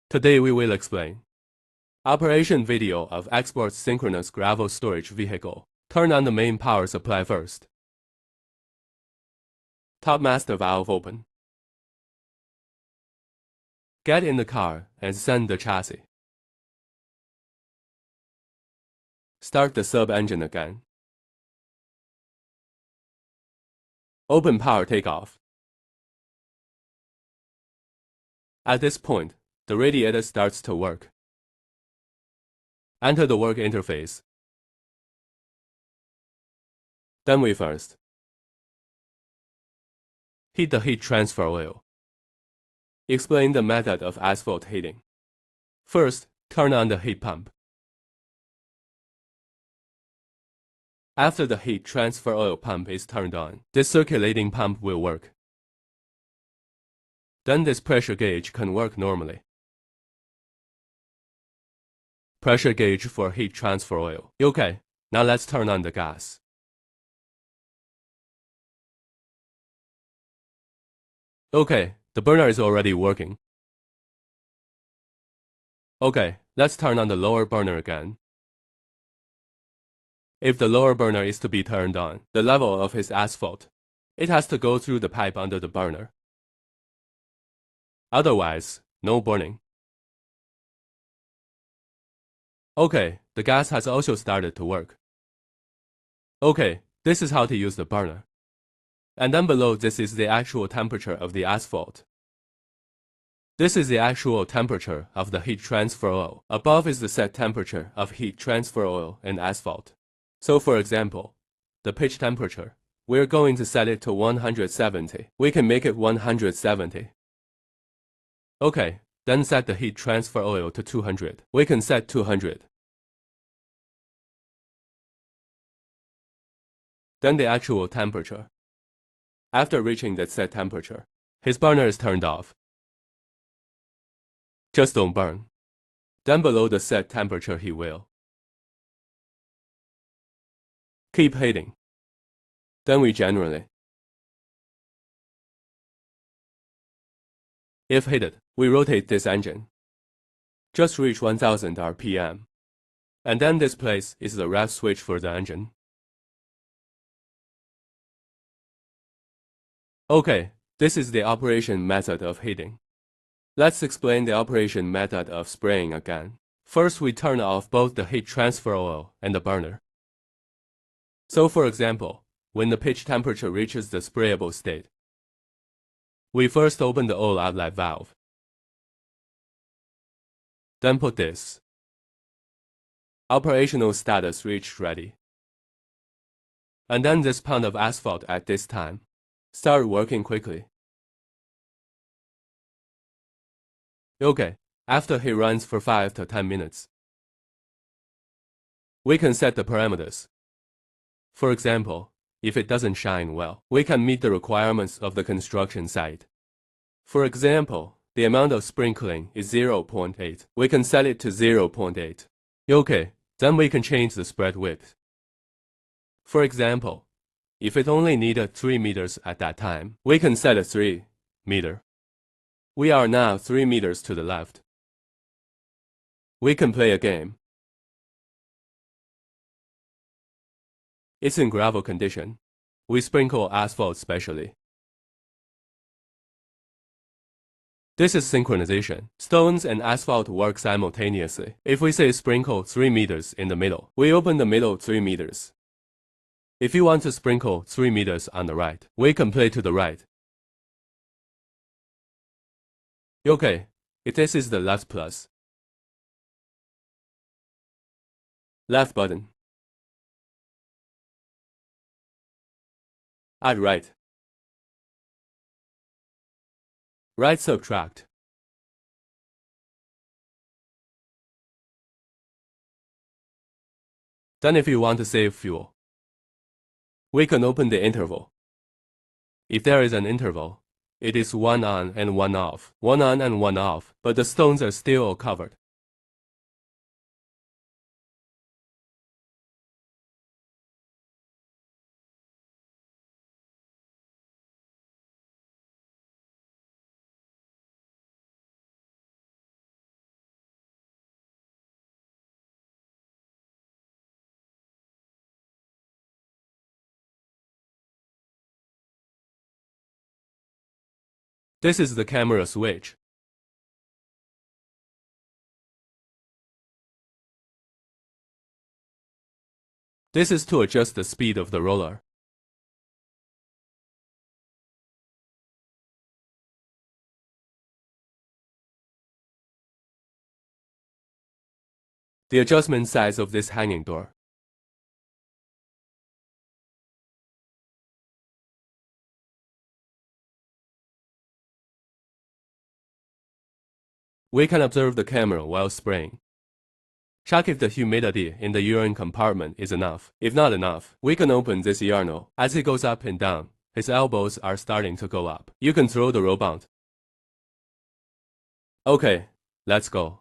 Today we will explain operation video of export synchronous gravel storage vehicle. Turn on the main power supply first. Top master valve open. Get in the car and send the chassis. Start the sub-engine again. Open power takeoff. At this point, the radiator starts to work. Enter the work interface. Then we first heat the heat transfer oil. Explain the method of asphalt heating. First, turn on the heat pump. After the heat transfer oil pump is turned on, this circulating pump will work. Then this pressure gauge can work normally. Pressure gauge for heat transfer oil. Okay, now let's turn on the gas. Okay, the burner is already working. Okay, let's turn on the lower burner again. If the lower burner is to be turned on, the level of his asphalt, it has to go through the pipe under the burner. Otherwise, no burning. Okay, the gas has also started to work. Okay, this is how to use the burner. And then below this is the actual temperature of the asphalt. This is the actual temperature of the heat transfer oil. Above is the set temperature of heat transfer oil and asphalt. So for example, the pitch temperature, we're going to set it to 170. We can make it 170. Okay, then set the heat transfer oil to 200. We can set 200. Then the actual temperature. After reaching that set temperature, his burner is turned off. Just don't burn. Then below the set temperature he will keep heating. Then we generally, if heated, we rotate this engine. Just reach 1000 RPM. And then this place is the rev switch for the engine. Okay, this is the operation method of heating. Let's explain the operation method of spraying again. First, we turn off both the heat transfer oil and the burner. So for example, when the pitch temperature reaches the sprayable state, we first open the oil outlet valve. Then put this operational status reached ready. And then this pound of asphalt at this time start working quickly. Okay, after he runs for 5 to 10 minutes, we can set the parameters. For example, if it doesn't shine well, we can meet the requirements of the construction site. For example, the amount of sprinkling is 0.8. We can set it to 0.8. Okay, then we can change the spread width. For example, if it only needed 3 meters at that time, we can set it 3 meters. We are now 3 meters to the left. We can play a game. It's in gravel condition. We sprinkle asphalt specially. This is synchronization. Stones and asphalt work simultaneously. If we say sprinkle 3 meters in the middle, we open the middle 3 meters. If you want to sprinkle 3 meters on the right, we can play to the right. Okay, this is the left plus. Left button. Add right. Right subtract. Then if you want to save fuel, we can open the interval. If there is an interval, it is 1 on and 1 off, 1 on and 1 off, but the stones are still covered. This is the camera switch. This is to adjust the speed of the roller. The adjustment size of this hanging door. We can observe the camera while spraying. Check if the humidity in the urine compartment is enough. If not enough, we can open this urinal. As it goes up and down, his elbows are starting to go up. You can throw the robot. Okay, let's go.